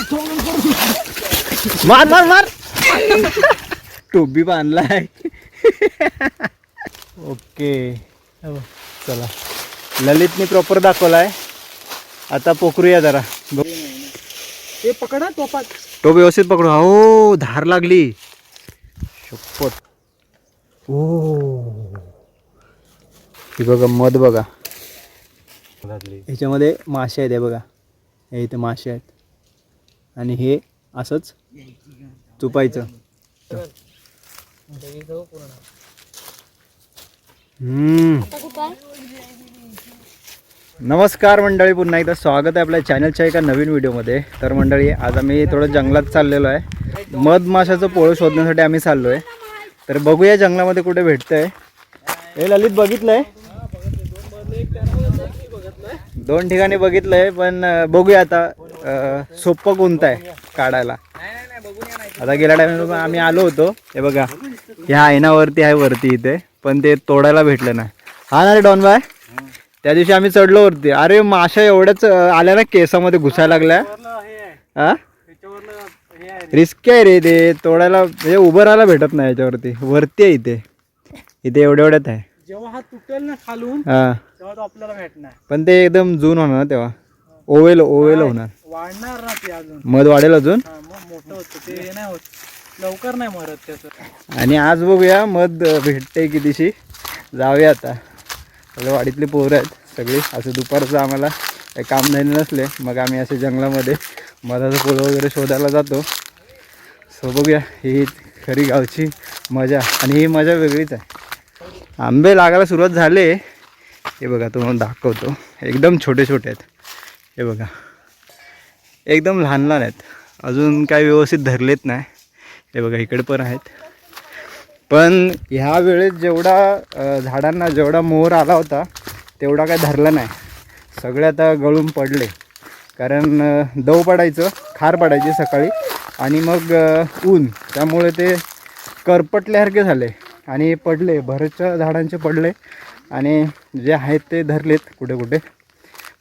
मार मार मार टोपी बांधलाय. ओके चला, ललितने प्रॉपर दाखवलाय. आता पोखरूया जरा. ते पकडा टोपात. तो व्यवस्थित पकडू. हो धार लागली शपथ. ओ ही बघा मध बघा, ह्याच्यामध्ये मासे आहेत. हे बघा, हे इथे मासे आहेत आणि हे असंच चुपायचं. नमस्कार मंडळी, पुन्हा एकदा स्वागत आहे आपल्या चॅनलच्या एका नवीन व्हिडिओमध्ये. तर मंडळी, आज आम्ही थोडं जंगलात चाललेलो आहे. मधमाशाचं पोळं शोधण्यासाठी आम्ही चाललो आहे. तर बघूया जंगलामध्ये कुठे भेटतंय. हे ललित बघितलंय, 2 ठिकाणी बघितलंय, पण बघूया आता. सोपं कोणतं आहे काढायला. आता गेल्या टायमाला आम्ही आलो होतो, हे बघा ह्या आयनावरती आहे वरती इथे, पण ते तोडायला भेटलं नाही. हा ना रे डॉन बाय, त्या दिवशी आम्ही चढलो वरती. अरे माशा एवढ्याच आल्या ना, केसामध्ये घुसायला लागल्या. हा रिस्क आहे रे ते तोडायला, म्हणजे उभं राहायला भेटत नाही याच्यावरती. वरती आहे इथे, इथे एवढ्यात आहे. जेव्हा हा तुटेल ना खालून, हा तेव्हा तो आपल्याला भेटणार. पण ते एकदम जून होणार ना, तेव्हा ओवेल होणार. वाढणार ना ते अजून. मध वाढेल अजून. मग मोठं होतं ते, नाही होत लवकर, नाही मरत त्याचं. आणि आज बघूया मध भेटते कितीशी. जाऊया आता. सगळे वाडीतले पोरं आहेत सगळी. असं दुपारचं आम्हाला काही काम नाही नसले, मग आम्ही असे जंगलामध्ये मधाचं फुलं वगैरे शोधायला जातो. सो बघूया, ही खरी गावची मजा, आणि ही मजा वेगळीच आहे. आंबे लागायला सुरुवात झाले. हे बघा तुम्हाला दाखवतो, एकदम छोटे छोटे आहेत. हे बघा एकदम लहान लहान आहेत, अजून काही व्यवस्थित धरलेत नाही. हे बघा इकडे पण आहेत. पण ह्या वेळेस जेवढा झाडांना जेवढा मोहर आला होता तेवढा काय धरला नाही. सगळे आता गळून पडले, कारण दव पडायचं, खार पडायची सकाळी, आणि मग ऊन, त्यामुळे ते करपटल्यासारखे झाले आणि पडले. बरेचशा झाडांचे पडले आणि जे आहेत ते धरलेत कुठे कुठे.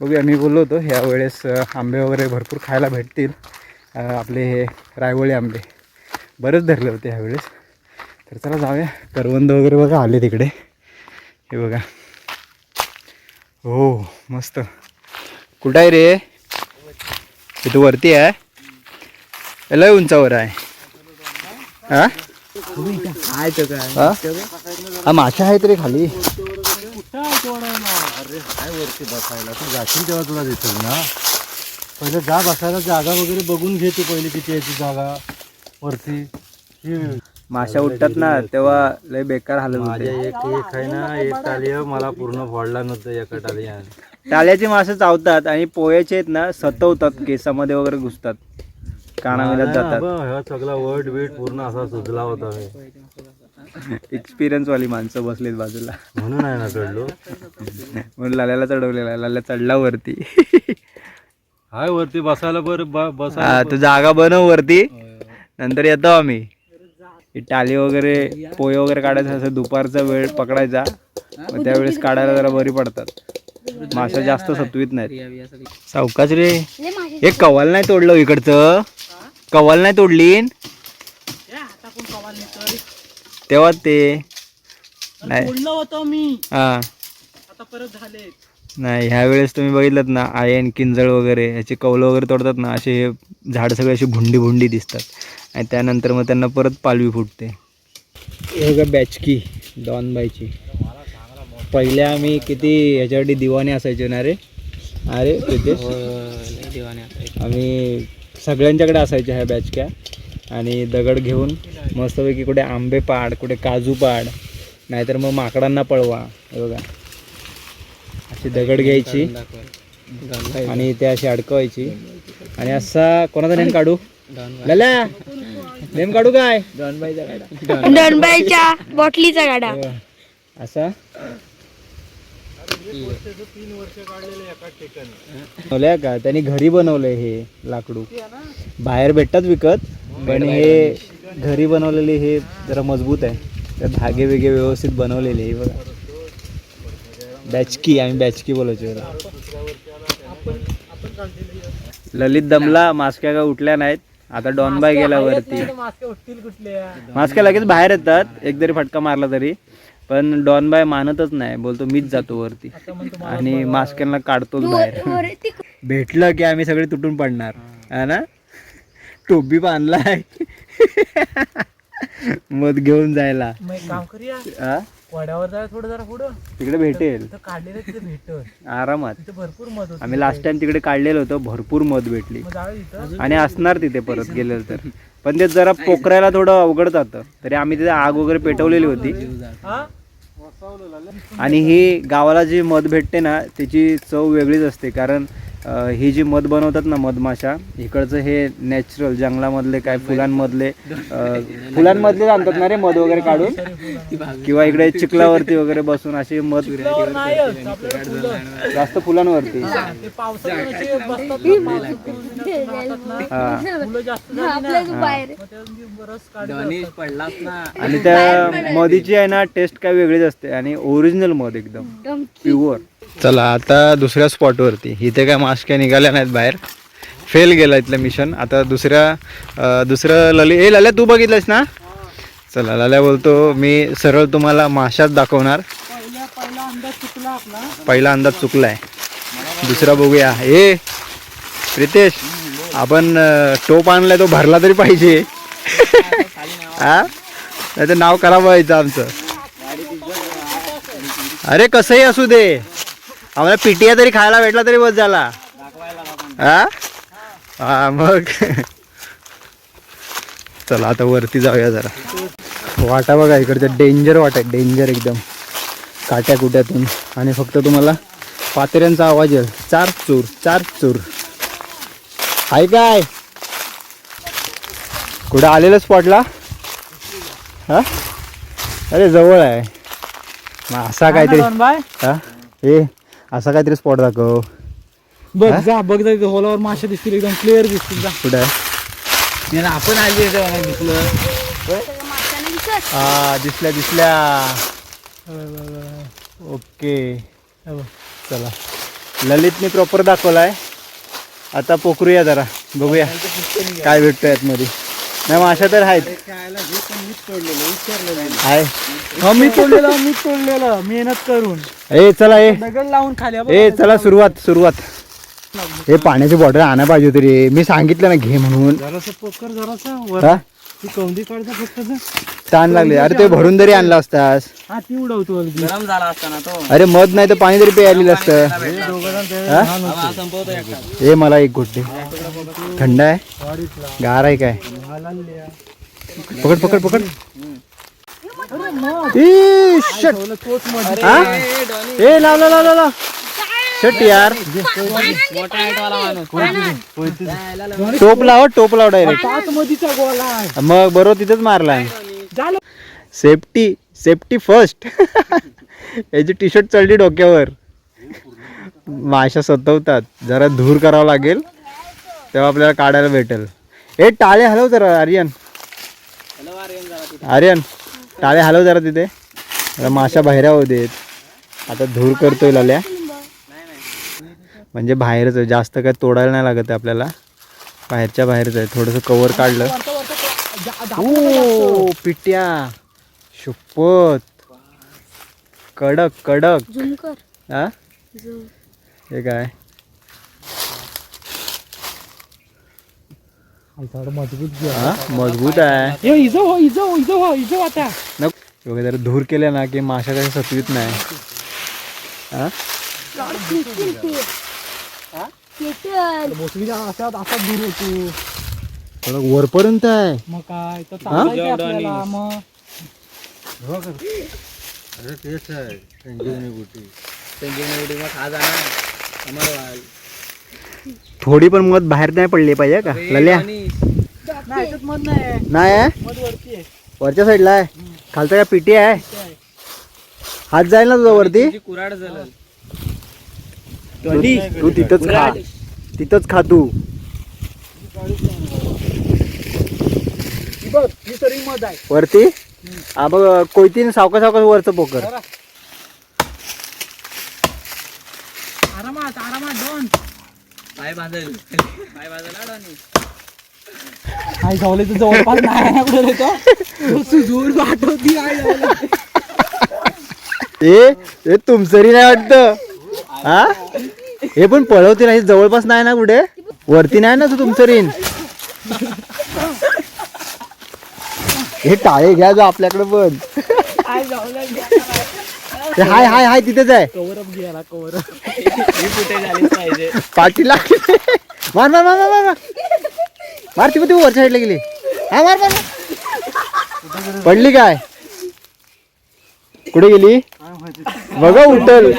बघूया, मी बोललो होतो ह्या वेळेस आंबे वगैरे भरपूर खायला भेटतील. आपले हे रायवळी आंबे बरेच धरले होते ह्यावेळेस. तर चला जाऊया. करवंद वगैरे बघा आले तिकडे. हे बघा, हो मस्त. कुठं आहे रे? इथं वरती आहे, लय उंचावर आहे. हा हा माशा आहेत रे खाली. अरे काय वरती बसायला, तू जाशील तेव्हा तुला दिसेल ना. पहिले जा बसायला जागा वगैरे बघून घे. तू पहिली किती याची जागा वरती. माशा उठतात ना तेव्हा लय बेकार हालत माझ्या होते. एक आहे ना, एक टाली मला पूर्ण फोडला नव्हतं एका टाली. टाल्याची मासे चावतात आणि पोह्याचे आहेत ना, सतवतात, केसामध्ये वगैरे घुसतात, कानाविलात जातात. सगळा वट बीट पूर्ण असा सुजला होता. एक्सपिरियन्स वाली माणसं बसलीत बाजूला, म्हणून आहे ना चढलो. म्हणून लाल्याला चढवलेला. लाल्या चढला वरती. हाय वरती बसायला बसा. हा तू जागा बनव वरती, नंतर येतो आम्ही. ही टाली वगैरे पोहे वगैरे काढायचं असं दुपारचा वेळ पकडायचा, मग त्यावेळेस काढायला जरा बरी पडतात. माशा जास्त सत्वीत नाहीत. सावकाश रे. हे कवाल नाही तोडलं इकडचं, कवाल नाही तोडली तेव्हा ते नाही होतं मी. हा आता परत झाले नाही. ह्या वेळेस तुम्ही बघितलं ना, आयन किंजळ वगैरे ह्याचे कौलं वगैरे तोडतात ना, असे हे झाड सगळे अशी भुंडी भुंडी दिसतात, आणि त्यानंतर मग त्यांना परत पालवी फुटते. हे बघा बॅचकी डॉन बायची. पहिले आम्ही किती ह्याच्यासाठी दिवाने असायचो ना रे. अरे तिथे आम्ही सगळ्यांच्याकडे असायच्या ह्या बॅचक्या, आणि दगड घेऊन मस्तपैकी कुठे आंबे पाड, कुठे काजू पाड, नाहीतर मग माकडांना पळवा. हे बघा अशी दगड घ्यायची आणि ते अशी अडकवायची, आणि असा कोणाचा नेम काढू. लल्या नेम काढू काय? डॉनबाईच्या बॉटलीचा गाडा असा बनवलंय का त्यांनी, घरी बनवलंय. हे लाकडू बाहेर भेटतात विकत, पण हे घरी बनवलेले हे जरा मजबूत आहे. त्यात धागे वेगे व्यवस्थित बनवलेले. हे बघा बॅचकी, आम्ही बॅचकी बोलायचो. ललित दमला, मास्क्या का उठल्या नाहीत. आता डॉन बाय गेला वरती. मास्क्या लगेच बाहेर येतात एक जरी फटका मारला तरी, पण डॉन बाय मानतच नाही, बोलतो मीच जातो वरती आणि मास्क्यांना काढतोच बाहेर. भेटलं की आम्ही सगळे तुटून पडणार है ना. टोपी बांधलाय मध घेऊन जायला. काम करूया हा? वड्यावर जाय थोडं जरा पुढं तिकडे भेटेल काढलेलं तिथे भेटत आरामात. तिथे भरपूर मध होतं. आम्ही लास्ट टाइम तिकडे काढलेलं होतं, भरपूर मध भेटली मग जाऊया तिथं. आणि असणार तिथे परत गेलेलं तर. पण ते जरा पोखरायला थोडं अवघड जातं, तरी आम्ही तिथे आग वगैरे पेटवलेली होती. हा? आणि ही गावाला जी मध भेटते ना त्याची चव वेगळीच असते, कारण ही जी मध बनवतात ना मधमाशा, इकडचं हे नॅचरल जंगलामधले काय फुलांमधले फुलांमधले आणतात ना रे मध वगैरे काढून, किंवा इकडे चिखलावरती वगैरे बसून अशी मध त्यावर नाहीच, आपल्याला फुलं. जास्त फुलांवरती. ते पावसाळ्यात कसे बसतात ना, पावसात राहतात ना, हा. फुलं जास्त झाली ना, मग त्यातून रस काढतात. आणि त्या मधीची आहे ना टेस्ट काय वेगळीच असते आणि ओरिजिनल मध एकदम प्युअर. चला आता दुसऱ्या स्पॉटवरती. इथे काय मास्क्या निघाल्या नाहीत बाहेर, फेल गेला इथलं मिशन. आता दुसरं लल्या तू बघितलंस ना. चला लल्या बोलतो मी सरळ तुम्हाला माशाच दाखवणार. पहिला अंदाज चुकलाय, दुसरा बघूया. ए प्रितेश, आपण टोप आणलाय तो भरला तरी पाहिजे हा, नाही तर नाव खराब व्हायचं आमचं. अरे कसंही असू दे, आम्हाला पिटिया तरी खायला भेटला तरी बस झाला. हा हा मग चला आता वरती जाऊया जरा. वाटा बघा इकडच्या, डेंजर वाटा आहे, डेंजर एकदम, काट्या कुट्यातून. आणि फक्त तुम्हाला पातेऱ्यांचा आवाज येईल, चार चूर चार चूर. आहे काय कुठं आलेलं स्पॉटला. हा अरे जवळ आहे. मग असा काहीतरी हा, ए असा काहीतरी स्पॉट दाखव. बघ जा, बघ जा, तिथे होलावर मासे दिसतील, एकदम क्लिअर दिसतील. जा कुठं आहे. आपण आली दिसलं. हा दिसल्या. ओके चला, ललितने प्रॉपर दाखवलाय. आता पोखरूया जरा, बघूया काय भेटतोय आतमध्ये. नाही माशा तर आहेत. आहे मी तोडलेलं मेहनत करून. ए चला ए दगड लावून खाली. ए चला सुरुवात. हे पाण्याची बॉटल आणा पाहिजे होती रे, मी सांगितलं ना घे म्हणून. जरासं पोकर, हा ती कौंदी काढता फक्त. ताण लागले. अरे ते भरून तरी आणला असतास. हा ती उडवतो गरम झाला असताना तो. अरे मध नाही तर पाणी तरी प्यायलेलं असतं. हे मला एक घोट दे. थंड आहे गार आहे काय. पकड. ए shit. हा? ए लाव शट यार. टोप लाव डायरेक्ट. आतमधीचा गोला आहे. मग बरोबर तिथंच मारलाय. Safety first. याची टी शर्ट चढली डोक्यावर. माशा सतवतात, जरा धूर करावं लागेल तेव्हा आपल्याला काढायला भेटेल. ए टाळे हलव जरा आर्यन टाळे हलव जरा तिथे. जरा माशा बाहेर होऊ देत. आता धूर करतोय लाल्या, म्हणजे बाहेरच आहे, जास्त काय तोडायला नाही लागत आहे आपल्याला. बाहेरच आहे. थोडंसं कवर काढलं. ओ पिट्या शपथ, कडक हा. हे काय मजबूत आहे. इजो आता नको जरा धूर केल्या ना की माशा काही सतवीत नाही. हा असा दूर होतो. थोडं वरपर्यंत आहे. मग काय तर चालायचं आपल्याला. मग अरे तेच आहे संजीवनी बुटी. थोडी पण मध बाहेर नाही पडली पाहिजे का लल्या. नाही याच्यात मध नाही आहे, मध वरती आहे. वरच्या साईडला आहे. खालचा काय पिटी आहे. हात जाईल ना तुझा वरती. तू तिथंच खा तू. बघ ही तरी मध आहे वरती. हा बघ कोयतीने सावकाश वरचं पोकर. आरामात डॉन. आई जावले तर जवळपास नाही कुठे येतो सुजूर पाठवती आई जावले हे तुमचंही नाही वाटत हा हे पण पळवते नाही जवळपास नाही ना कुठे वरती नाही ना तू तुमचं रीन हे टाळे घ्या जो आपल्याकडे पण आई जावले ते हाय हाय हाय तिथेच आहे कवर अप घ्यायला कवर कुठे झाली पाहिजे पाठीला मार मार मार मार मार मार ती वर साईडला गेली हा मार मार मार. पडली काय कुठे गेली बघा उठल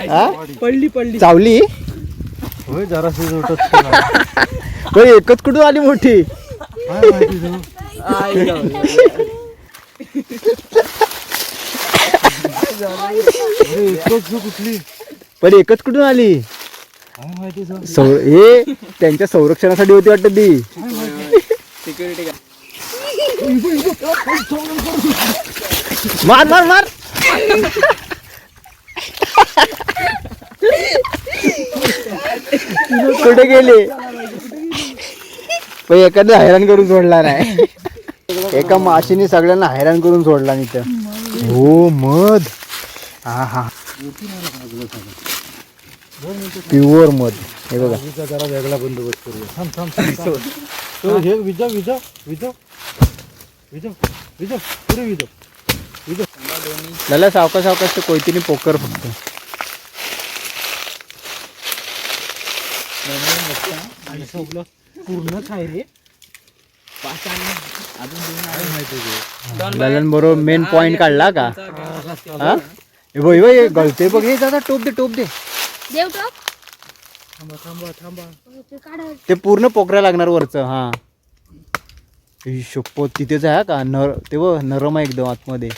हा पडली पडली चावली होय जराशी उठत पण एकच कुठून आली मोठी काय माहिती तुला? आई जावले अरे एकच जो कुठली पण एकच कुठून आली काय माहिती तुला? हे त्यांच्या संरक्षणासाठी होती वाटत ती सिक्युरिटी मार मार मार कुठे गेली पण एखादं हैराण करून सोडला नाही एका माशीने सगळ्यांना हैराण करून सोडला नाही तर हो मध हा हा प्युअर मध हे बघा आगीचा जरा वेगळा बंदोबस्त करूया थांब थांब थांब तो हे विजव विजव विजव विजव विजव पुढे विजव विजव लला सावकाश सावकाश ते कोयतीने पोकर फक्त पूर्णच आहे रे पाच आणि अजून दोन ललन बरोबर मेन पॉइंट काढला का हा हे बघ हे गळते बघ हे दादा टोप दे देव टॉप थांबा थांबा थांबा ते काढा ते पूर्ण पोकऱ्या लागणार वरचं हा ही शपथ तिथेच आहे का नर ते बघ नरम आहे एकदम आतमध्ये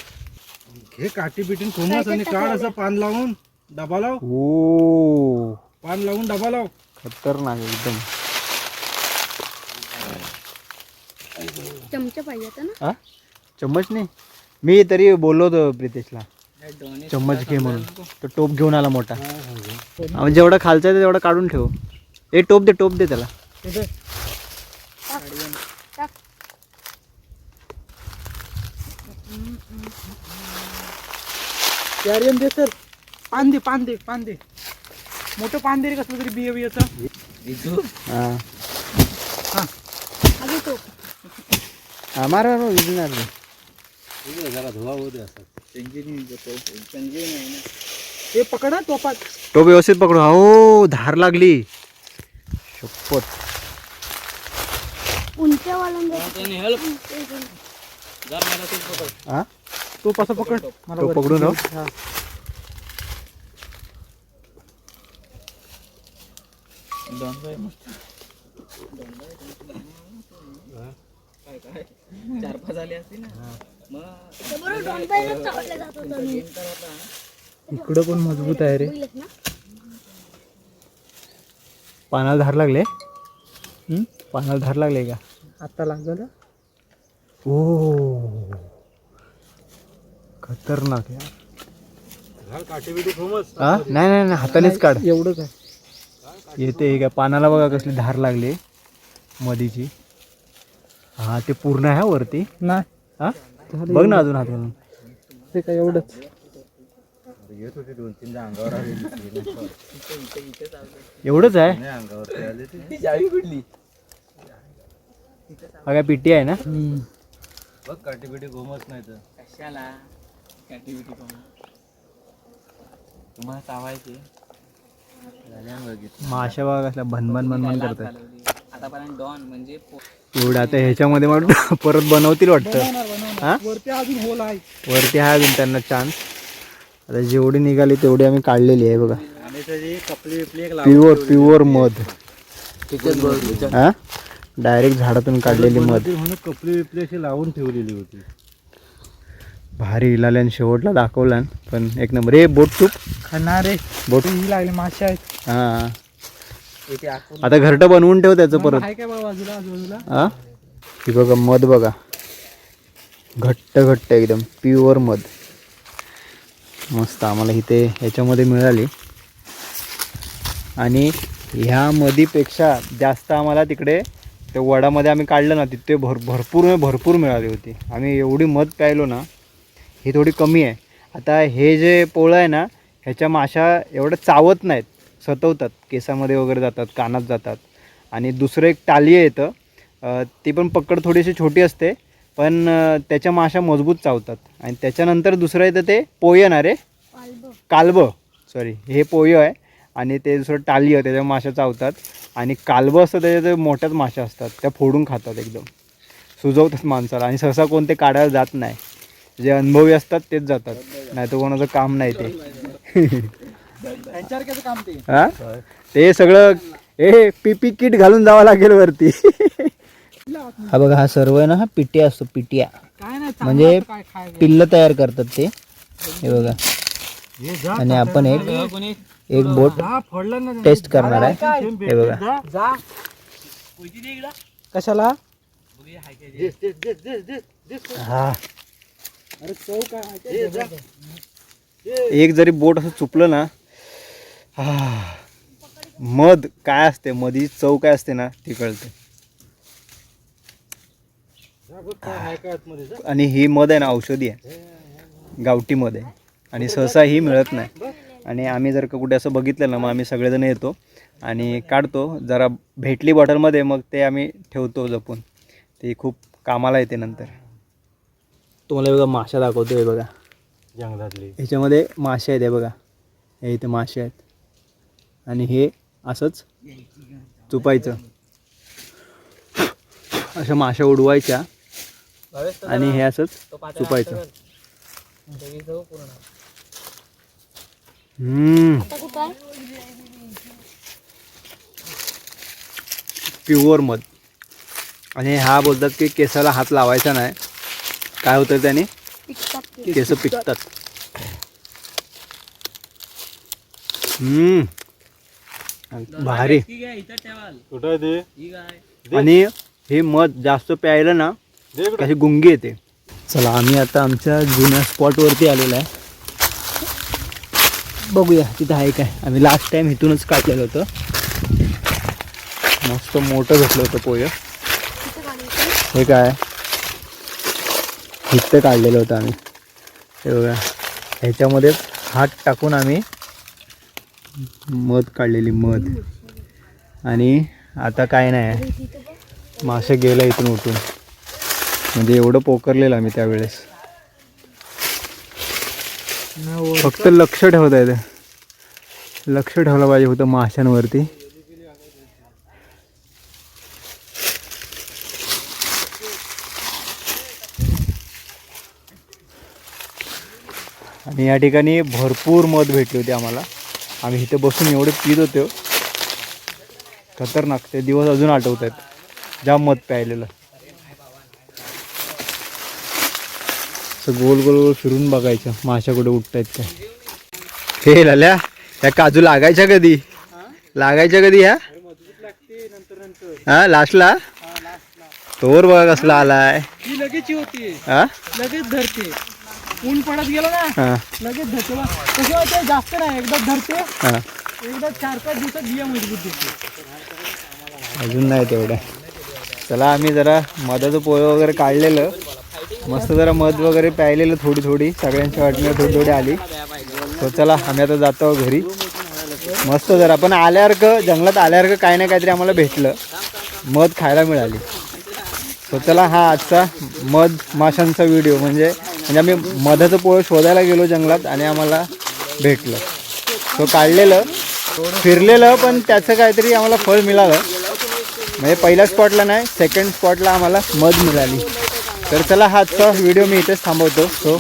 हे काठी पिटीन खोमस आणि काढ असं पान लावून डबा लाव ओ पान लावून डबा लाव खतरनाक एकदम चमचा पाहिजे होता ना हा चम्मच नाही मी तरी बोललो होतो प्रितेशला चम्मच घे म्हणून तो टोप घेऊन आला मोठा जेवढा खालचा आहे तेवढा काढून ठेव ए टोप दे त्याला टाक आर्यन दे सर पान दे मोठं पान दे रे कसलं तरी बिया बियाचं हा अजून तो हा मारा विजणार जरा धुवा होऊ दे असं हे पकडा टोपात टोप व्यवस्थित पकडू हो धार लागली शपथ उंचवाला हा टोप असं पकड मला टोप वरती पकडून घेऊ. हो. हा. बरोबर दोन पायाला चावलं जात होतं मी. इकडं पण मजबूत आहे रे बघितलंस ना पानाला धार लागले पानाला धार लागले का आता लागलं ओ खतरनाक यार झाड काठी बिटी खोमस हा नाही हातानेच काढ एवढंच आहे येते हे काय पानाला बघा कसली धार लागली मधीची हा ते पूर्ण आहे हा वरती नाही हा बघ ना अजून हात घालून ते काय एवढंच येत होती 2-3 अंगावर आली एवढंच आहे नाही अंगावर आली ती हा काय पिटी आहे ना बघ काठी बिटी घोमच नाही तर कशाला ऍक्टिव्हिटी तुम्हाला चावायचे माशा बघा कसल्या भनभन करतात आतापर्यंत डॉन म्हणजे एवढं आता ह्याच्यामध्ये मग परत बनवतील वाटतं हा वरती अजून होल आहे वरती आहे अजून त्यांना चान्स आता जेवढी निघाली तेवढी आम्ही काढलेली आहे बघा आणि त्याची कपली बिपली एक प्युअर मध हा डायरेक्ट झाडातून काढलेली मध म्हणून कपली बिपली अशी लावून ठेवलेली होती भारी इलाले आणि शेवटला दाखवला पण एक नंबर ए बोट चूप खाणार रे बोट ही लागले मासे आहेत हा इथे आतून आता घरटं बनवून ठेव त्याचं परत आहे काय बघा बाजूला आजूबाजूला हा ही बघा मध बघा घट्ट एकदम प्युअर मध मस्त आम्हाला इथे ह्याच्यामध्ये मिळाली आणि ह्या मधीपेक्षा जास्त आम्हाला तिकडे ते वडामध्ये आम्ही काढलं ना तिथे भरपूर मिळाली होती. आम्ही एवढी मध प्यायलो ना, ही थोडी कमी आहे. आता हे जे पोळं आहे ना, ह्याच्या माशा एवढं चावत नाहीत, सतवतात, केसामध्ये वगैरे जातात, कानात जातात. आणि दुसरं एक टाली येतं, ती पण पकड थोडीशी छोटी असते, पण त्याच्या माशा मजबूत चावतात. आणि त्याच्यानंतर दुसरं येतं ते पोय ना रे, कालबं, सॉरी हे पोय आहे. आणि ते दुसरं टाली आहे, त्याच्या माशा चावतात. आणि कालबं असतं त्याच्यात मोठ्याच माशा असतात, त्या फोडून खातात, एकदम सुजवतात माणसाला. आणि सहसा कोण ते काढायला जात नाही, जे अनुभवी असतात तेच जातात, नाही तर कोणाचं काम नाही ते. काम ते हा ते सगळं पीपी किट घालून जावं लागेल वरती. हा बघा, हा सर्व आहे ना, हा पिट्या असतो, पिट्या काय नाही म्हणजे काय खायचं. पिल्ल तयार करतात ते. हे बघा, आणि आपण एक बोट टेस्ट करणार आहे. हे बघा, जा कशाला हा अरे चव काय एक जरी बोट असं चुपलं ना, मध काय असते, मधी चव काय असते ना, ती कळते. आणि ही मध आहे ना, औषधी आहे, गावठी मध आहे. आणि सहसा ही मिळत नाही. आणि आम्ही जर का कुठे असं बघितलं ना, मग आम्ही सगळेजण येतो आणि काढतो. जरा भेटली बॉटलमध्ये, मग ते आम्ही ठेवतो जपून, ती खूप कामाला येते नंतर. तुम्हाला बघा माशा दाखवतो. हे बघा, जंगलातली ह्याच्यामध्ये मासे आहेत. हे बघा, हे इथे मासे आहेत. आणि हे असंच चुपायचं, अशा माशा उडवायच्या आणि हे असंच चुपायचं. आता कुठं आहे? प्युअर मध. आणि हा बोलतात की केसाला हात लावायचा नाही, काय होतं त्याने, पिकतात ते. केस पिकतात. भारी. कुठं आहे ते? आणि हे मध जास्त प्यायलं ना, कशी गुंगी येते. चला, आम्ही आता आमच्या जुन्या स्पॉटवरती आलेलो आहे. बघूया तिथं आहे काय. आम्ही लास्ट टाइम इथूनच काढलेलं होतं, मस्त मोठं भेटलं होतं पोय. हे काय, इथं काढलेलं होतं आम्ही. हे बघा, ह्याच्यामध्ये हात टाकून आम्ही मध काढलेली, मध. आणि आता काय नाही, मासे गेलं इथून उठून, म्हणजे एवढं पोकरलेलं आम्ही त्यावेळेस. फक्त लक्ष ठेवता येतं, लक्ष ठेवलं पाहिजे होतं माशांवरती. आणि या ठिकाणी भरपूर मध भेटली होती आम्हाला. आम्ही इथे बसून एवढे पित होतो, खतरनाक. ते दिवस अजून आठवत आहेत, जाम मध प्यायलेलं. असं गोल गोल गोल फिरून बघायचं माशा कुठे उठतायत काय. हे लाल्या, या काजू लागायच्या कधी, लागायच्या कधी ह्या, हा लास्टला तोवर बघा कसला आलाय. ही लगेच होती, हा लगेच धरते. ऊन पडत गेलं ना, हा लगेच धरते. कसं होतं, जास्त नाही, एकदा धरते, हा, एकदा 4-5 दिवसात बिया मजबूत देते. अजून नाही तेवढं. चला, आम्ही जरा मधाचं पोहे वगैरे काढलेलं, मस्त जरा मध वगैरे प्यायलेलं, थोडी थोडी सगळ्यांच्या वाटणीला थोडी थोडी आली. तर चला, आम्ही आता जातो घरी. मस्त जरा पण आल्यासारखं, जंगलात आल्यासारखं काही ना काहीतरी आम्हाला भेटलं, मध खायला मिळाली. तर चला, हा आजचा मध माशांचा व्हिडिओ. म्हणजे आम्ही मधाचं पोळं शोधायला गेलो जंगलात आणि आम्हाला भेटलं. तो काढलेलं, फिरलेलं, पण त्याचं काहीतरी आम्हाला फळ मिळालं. म्हणजे पहिल्या स्पॉटला नाही, सेकंड स्पॉटला आम्हाला मध मिळाली. तर चला, हा आजचा व्हिडिओ मी इथेच थांबवतो. सो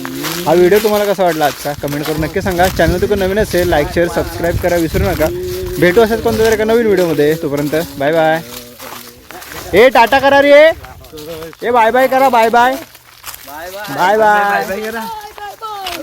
हा व्हिडिओ तुम्हाला कसा वाटला आजचा कमेंट करून नक्की सांगा. चॅनल तुला नवीन असेल, लाईक शेअर सबस्क्राईब करा विसरू नका. भेटू असेल कोणत्या तरी एका नवीन व्हिडिओमध्ये. तोपर्यंत बाय बाय. ए टाटा करा रे, ए बाय बाय करा, बाय बाय बाय बाय.